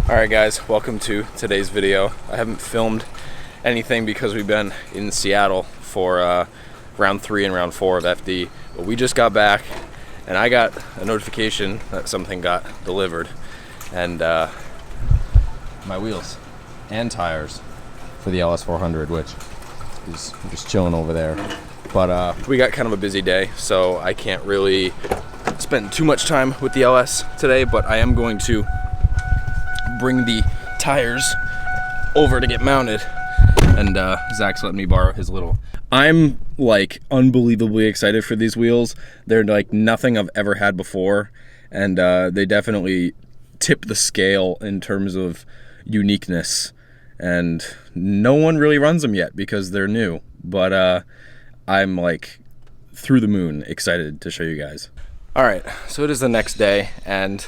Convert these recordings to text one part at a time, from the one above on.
Alright guys, welcome to today's video. I haven't filmed anything because we've been in Seattle for round 3 and round 4 of FD, but we just got back and I got a notification that something got delivered, and my wheels and tires for the LS400, which is just chilling over there. But we got kind of a busy day, so I can't really spend too much time with the LS today, but I am going to bring the tires over to get mounted, and Zach's letting me borrow his little. I'm like unbelievably excited for these wheels. They're like nothing I've ever had before, and they definitely tip the scale in terms of uniqueness, and no one really runs them yet because they're new, but I'm like through the moon excited to show you guys. All right, so it is the next day, and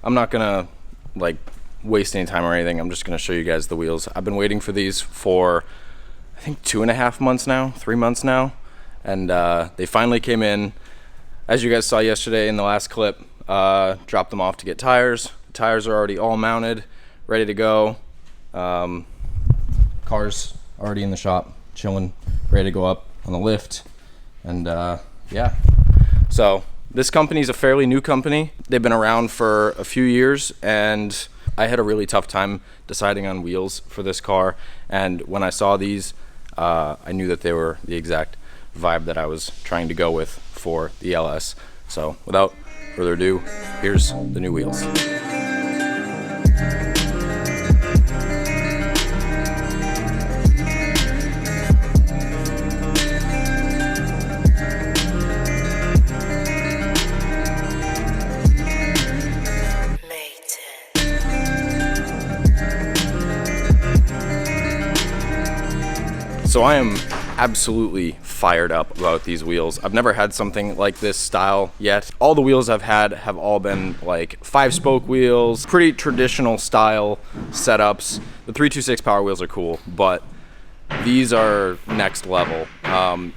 I'm not gonna like waste any time or anything. I'm just going to show you guys the wheels. I've been waiting for these for I think 2.5 months now, 3 months now, and they finally came in. As you guys saw yesterday in the last clip, dropped them off to get tires. The tires are already all mounted, ready to go. Car's already in the shop, chilling, ready to go up on the lift, and yeah. So this company's a fairly new company. They've been around for a few years, and I had a really tough time deciding on wheels for this car, and when I saw these, I knew that they were the exact vibe that I was trying to go with for the LS. So without further ado, here's the new wheels. So I am absolutely fired up about these wheels. I've never had something like this style yet. All the wheels I've had have all been like 5-spoke wheels, pretty traditional style setups. The 326 power wheels are cool, but these are next level.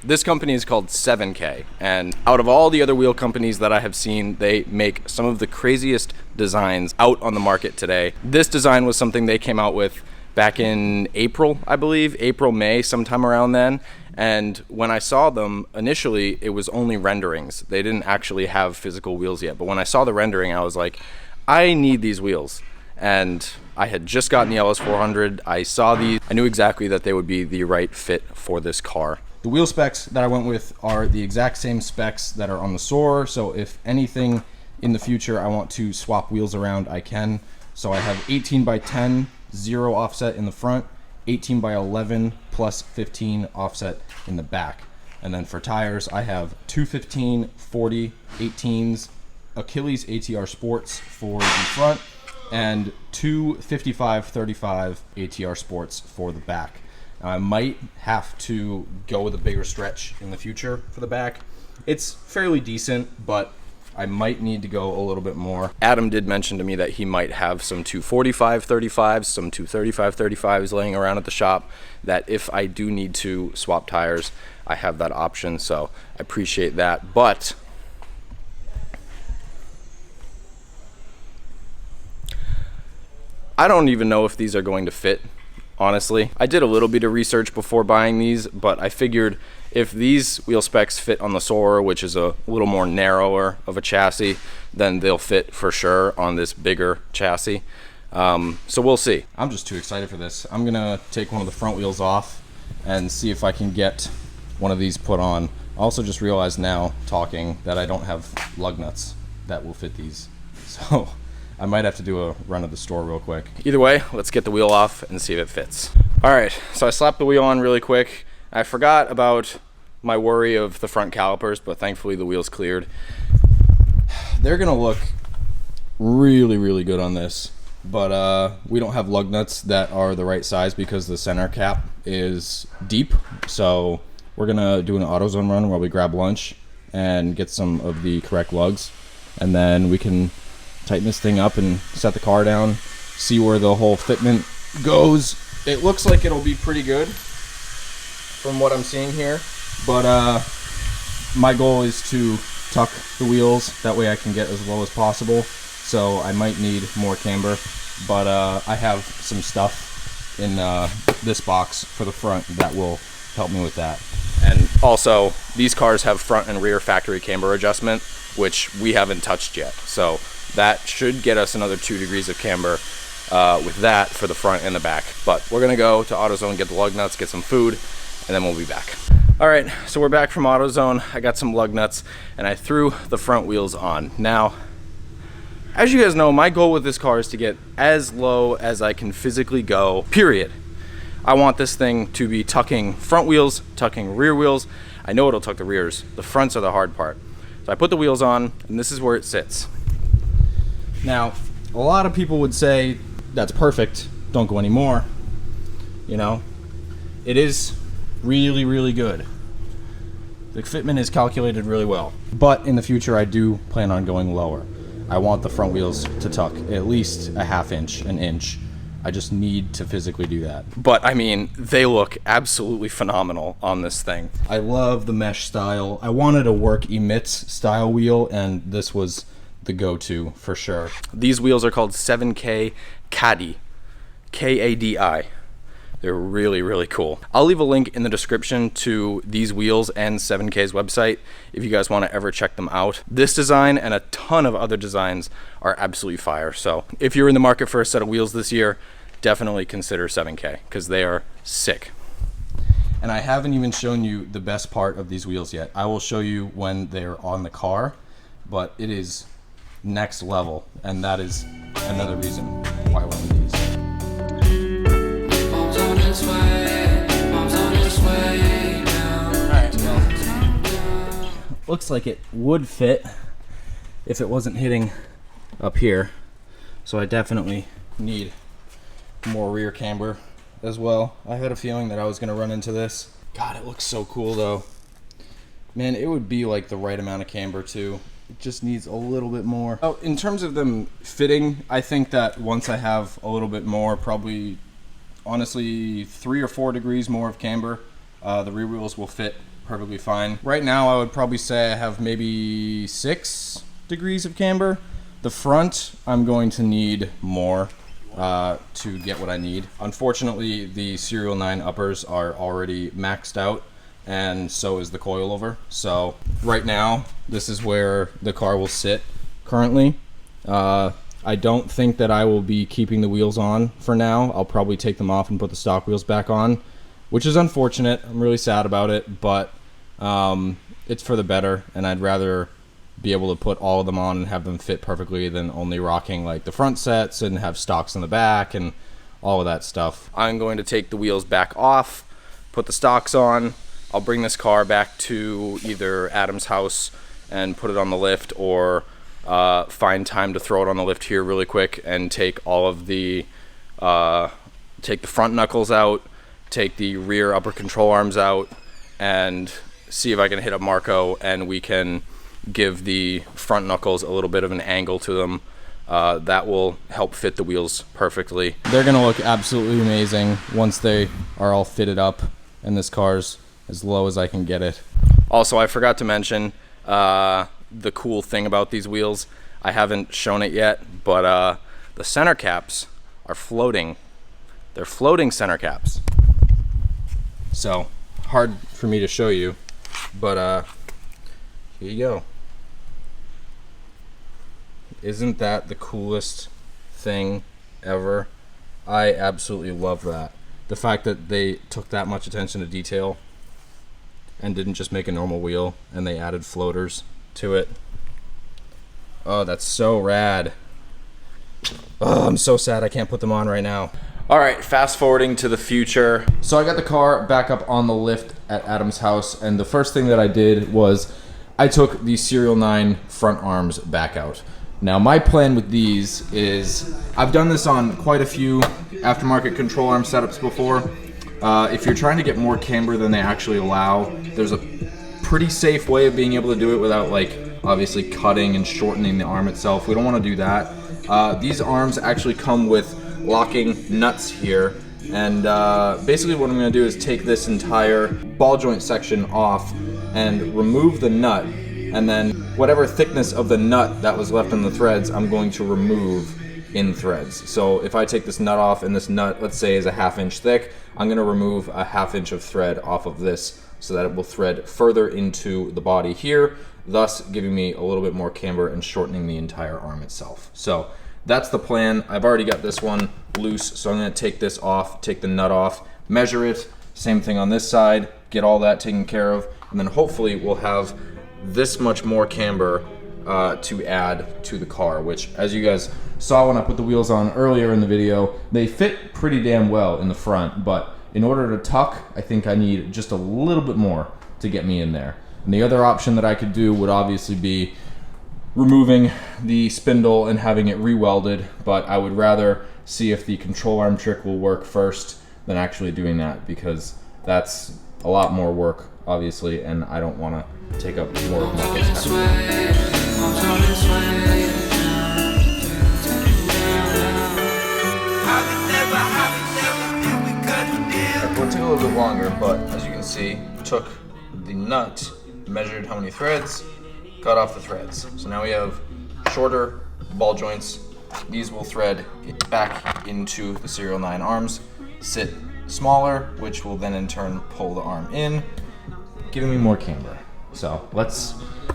This company is called 7K, and out of all the other wheel companies that I have seen, they make some of the craziest designs out on the market today. This design was something they came out with back in April, I believe, April, May, sometime around then. And when I saw them initially, it was only renderings. They didn't actually have physical wheels yet. But when I saw the rendering, I was like, I need these wheels. And I had just gotten the LS400. I saw these. I knew exactly that they would be the right fit for this car. The wheel specs that I went with are the exact same specs that are on the Soarer. So if anything in the future I want to swap wheels around, I can. So I have 18x10, 0 offset in the front, 18x11 plus 15 offset in the back. And then for tires, I have 215, 40, 18s, Achilles ATR Sports for the front, and 255, 35 ATR Sports for the back. Now, I might have to go with a bigger stretch in the future for the back. It's fairly decent, but I might need to go a little bit more. Adam did mention to me that he might have some 245 35s, some 235 35s laying around at the shop, that if I do need to swap tires, I have that option, so I appreciate that. But I don't even know if these are going to fit, honestly. I did a little bit of research before buying these, but I figured if these wheel specs fit on the Soarer, which is a little more narrower of a chassis, then they'll fit for sure on this bigger chassis. So we'll see. I'm just too excited for this. I'm gonna take one of the front wheels off and see if I can get one of these put on. I also just realized now, talking, that I don't have lug nuts that will fit these. So I might have to do a run at the store real quick. Either way, let's get the wheel off and see if it fits. All right, so I slapped the wheel on really quick. I forgot about my worry of the front calipers, but thankfully the wheels cleared. They're gonna look really, really good on this, but we don't have lug nuts that are the right size because the center cap is deep. So we're gonna do an AutoZone run where we grab lunch and get some of the correct lugs, and then we can tighten this thing up and set the car down, see where the whole fitment goes. It looks like it'll be pretty good from what I'm seeing here, but my goal is to tuck the wheels, that way I can get as low as possible, so I might need more camber. but I have some stuff in this box for the front that will help me with that. And also, these cars have front and rear factory camber adjustment, which we haven't touched yet. So that should get us another 2 degrees of camber with that for the front and the back. But we're gonna go to AutoZone, get the lug nuts, get some food, and then we'll be back. All right, so we're back from AutoZone. I got some lug nuts and I threw the front wheels on. Now, as you guys know, my goal with this car is to get as low as I can physically go, period. I want this thing to be tucking front wheels, tucking rear wheels. I know it'll tuck the rears. The fronts are the hard part. So I put the wheels on, and this is where it sits. Now, a lot of people would say, that's perfect, don't go anymore. You know, it is really, really good. The fitment is calculated really well. But in the future, I do plan on going lower. I want the front wheels to tuck at least a ½ inch, an inch. I just need to physically do that. But I mean, they look absolutely phenomenal on this thing. I love the mesh style. I wanted a work emits style wheel, and this was the go-to for sure. These wheels are called 7K Caddy, K-A-D-I. They're really, really cool. I'll leave a link in the description to these wheels and 7K's website if you guys want to ever check them out. This design and a ton of other designs are absolutely fire. So if you're in the market for a set of wheels this year, definitely consider 7K because they are sick. And I haven't even shown you the best part of these wheels yet. I will show you when they're on the car, but it is next level, and that is another reason why I love these. Alright, well, looks like it would fit if it wasn't hitting up here. So I definitely need more rear camber as well. I had a feeling that I was going to run into this. God, it looks so cool though. Man, it would be like the right amount of camber too. It just needs a little bit more. Oh, in terms of them fitting, I think that once I have a little bit more, probably honestly 3 or 4 degrees more of camber, the rear wheels will fit perfectly fine. Right now I would probably say I have maybe 6 degrees of camber. The front I'm going to need more to get what I need. Unfortunately, the Serial 9 uppers are already maxed out, and so is the coilover. So right now this is where the car will sit currently. I don't think that I will be keeping the wheels on for now. I'll probably take them off and put the stock wheels back on, which is unfortunate. I'm really sad about it, but it's for the better, and I'd rather be able to put all of them on and have them fit perfectly than only rocking like the front sets and have stocks in the back and all of that stuff. I'm going to take the wheels back off, put the stocks on. I'll bring this car back to either Adam's house and put it on the lift, or find time to throw it on the lift here really quick and take all of the take the front knuckles out, take the rear upper control arms out, and see if I can hit up Marco and we can give the front knuckles a little bit of an angle to them. That will help fit the wheels perfectly. They're gonna look absolutely amazing once they are all fitted up and this car's as low as I can get it. Also, I forgot to mention the cool thing about these wheels. I haven't shown it yet, but the center caps are floating. They're floating center caps. So hard for me to show you, but here you go. Isn't that the coolest thing ever? I absolutely love that. The fact that they took that much attention to detail and didn't just make a normal wheel and they added floaters to it. Oh, that's so rad. Oh, I'm so sad I can't put them on right now. All right, fast forwarding to the future. So I got the car back up on the lift at Adam's house, and the first thing that I did was I took the Serial 9 front arms back out. Now my plan with these is, I've done this on quite a few aftermarket control arm setups before. If you're trying to get more camber than they actually allow, there's a pretty safe way of being able to do it without like obviously cutting and shortening the arm itself. We don't want to do that. These arms actually come with locking nuts here, and basically what I'm going to do is take this entire ball joint section off and remove the nut, and then whatever thickness of the nut that was left on the threads I'm going to remove in threads. So if I take this nut off, and this nut, let's say, is a 1/2 inch thick, I'm gonna remove a 1/2 inch of thread off of this so that it will thread further into the body here, thus giving me a little bit more camber and shortening the entire arm itself. So that's the plan. I've already got this one loose, so I'm gonna take this off, take the nut off, measure it, same thing on this side, get all that taken care of, and then hopefully we'll have this much more camber to add to the car, which, as you guys saw when I put the wheels on earlier in the video, they fit pretty damn well in the front, but in order to tuck, I think I need just a little bit more to get me in there. And the other option that I could do would obviously be removing the spindle and having it re-welded, but I would rather see if the control arm trick will work first than actually doing that, because that's a lot more work, obviously, and I don't want to take up more of my time. It'll take a little bit longer, but as you can see, took the nut, measured how many threads, cut off the threads. So now we have shorter ball joints. These will thread back into the Serial 9 arms, sit smaller, which will then in turn pull the arm in, giving me more camber. So let's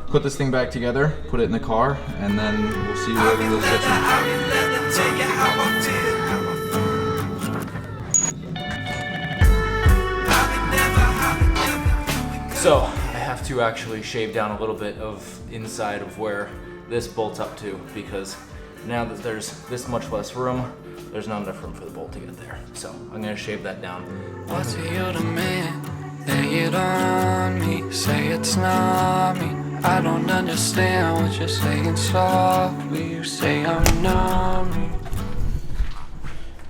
put this thing back together, put it in the car, and then we'll see where the wheels get to. So I have to actually shave down a little bit of inside of where this bolts up to, because now that there's this much less room, there's not enough room for the bolt to get there. So I'm gonna shave that down. What's the other man? Lay it on me, say it's not me. I don't understand what you're saying softly. You say I'm numb.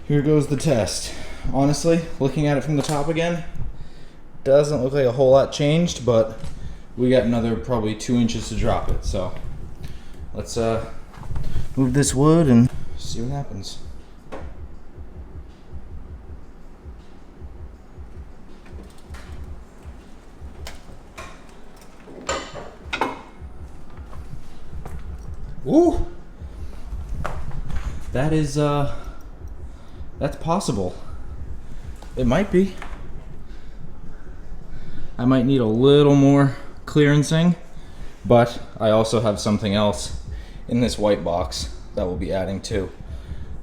Here goes the test. Honestly, looking at it from the top again, doesn't look like a whole lot changed, but we got another probably 2 inches to drop it. So let's move this wood and see what happens. Ooh, that is that's possible. It might be. I might need a little more clearancing, but I also have something else in this white box that we'll be adding to.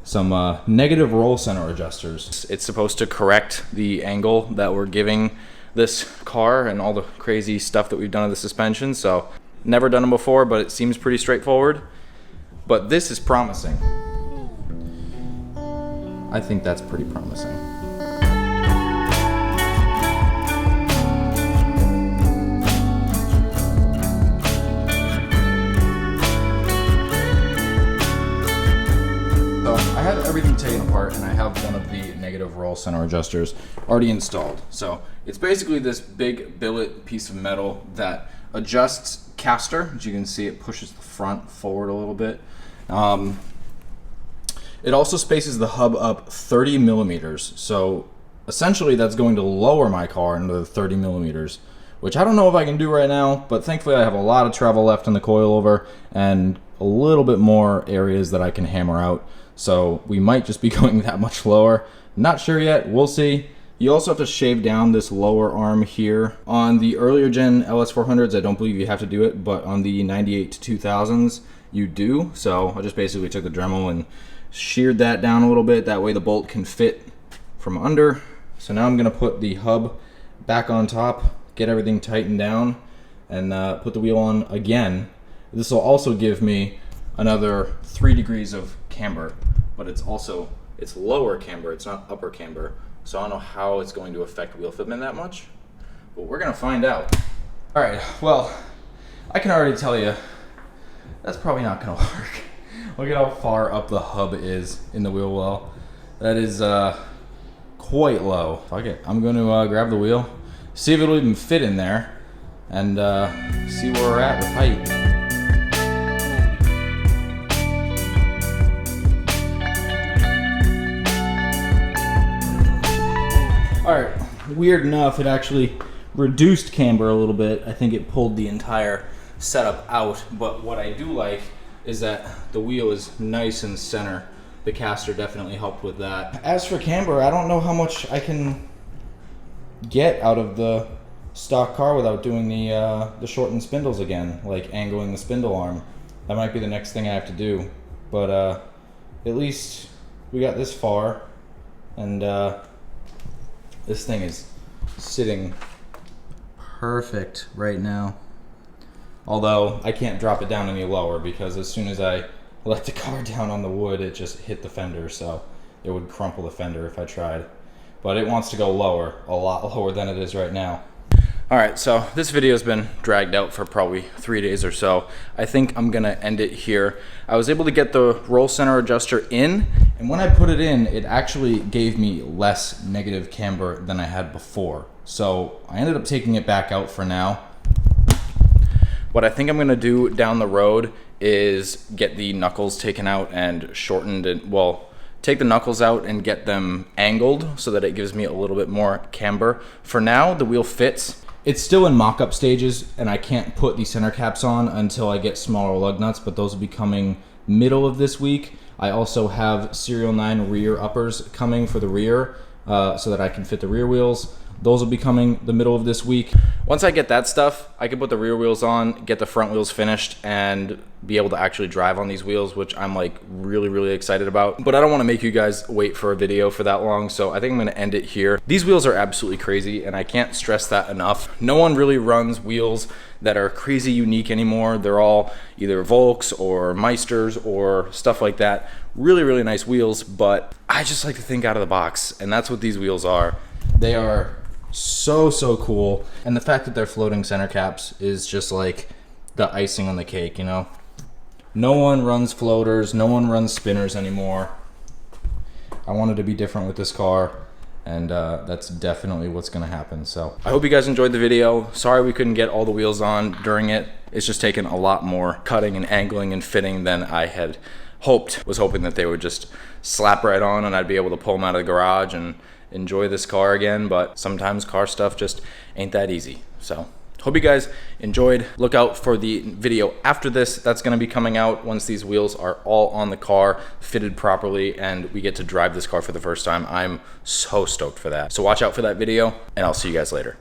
Some negative roll center adjusters. It's supposed to correct the angle that we're giving this car and all the crazy stuff that we've done to the suspension. So never done them before, but it seems pretty straightforward. But this is promising. I think that's pretty promising. I have everything taken apart, and I have one of the negative roll center adjusters already installed. So it's basically this big billet piece of metal that adjusts caster. As you can see, it pushes the front forward a little bit. It also spaces the hub up 30 millimeters. So essentially that's going to lower my car into 30 millimeters, which I don't know if I can do right now, but thankfully I have a lot of travel left in the coilover and a little bit more areas that I can hammer out. So we might just be going that much lower. Not sure yet, we'll see. You also have to shave down this lower arm here. On the earlier gen LS400s, I don't believe you have to do it, but on the 98 to 2000s, you do. So I just basically took the Dremel and sheared that down a little bit. That way the bolt can fit from under. So now I'm gonna put the hub back on top, get everything tightened down, and put the wheel on again. This will also give me another 3 degrees of camber, but it's lower camber, it's not upper camber. So I don't know how it's going to affect wheel fitment that much, but we're gonna find out. All right, well, I can already tell you that's probably not gonna work. Look at how far up the hub is in the wheel well. That is quite low. Fuck it, I'm gonna grab the wheel, see if it'll even fit in there, and see where we're at with height. Alright, weird enough, it actually reduced camber a little bit. I think it pulled the entire setup out, but what I do like is that the wheel is nice and center the caster definitely helped with that. As for camber, I don't know how much I can get out of the stock car without doing the shortened spindles again, like angling the spindle arm. That might be the next thing I have to do, but at least we got this far, and this thing is sitting perfect right now. Although I can't drop it down any lower because as soon as I let the car down on the wood, it just hit the fender, so it would crumple the fender if I tried. But it wants to go lower, a lot lower than it is right now. All right, so this video has been dragged out for probably 3 days or so. I think I'm gonna end it here. I was able to get the roll center adjuster in, and when I put it in, it actually gave me less negative camber than I had before. So I ended up taking it back out for now. What I think I'm gonna do down the road is get the knuckles taken out and shortened, and well, take the knuckles out and get them angled so that it gives me a little bit more camber. For now, the wheel fits. It's still in mock-up stages, and I can't put the center caps on until I get smaller lug nuts, but those will be coming middle of this week. I also have Serial 9 rear uppers coming for the rear so that I can fit the rear wheels. Those will be coming the middle of this week. Once I get that stuff, I can put the rear wheels on, get the front wheels finished, and be able to actually drive on these wheels, which I'm like really excited about. But I don't want to make you guys wait for a video for that long, so I think I'm going to end it here. These wheels are absolutely crazy, and I can't stress that enough. No one really runs wheels that are crazy unique anymore. They're all either Volks or Meisters or stuff like that. Really nice wheels, but I just like to think out of the box, and that's what these wheels are. They are so cool, and the fact that they're floating center caps is just like the icing on the cake, you know. No one runs floaters, no one runs spinners anymore. I wanted to be different with this car, and that's definitely what's gonna happen. So I hope you guys enjoyed the video. Sorry we couldn't get all the wheels on during it. It's just taken a lot more cutting and angling and fitting than I had hoped. Was hoping that they would just slap right on and I'd be able to pull them out of the garage and enjoy this car again, but sometimes car stuff just ain't that easy. So hope you guys enjoyed. Look out for the video after this. That's going to be coming out once these wheels are all on the car, fitted properly, and we get to drive this car for the first time. I'm so stoked for that. So watch out for that video, and I'll see you guys later.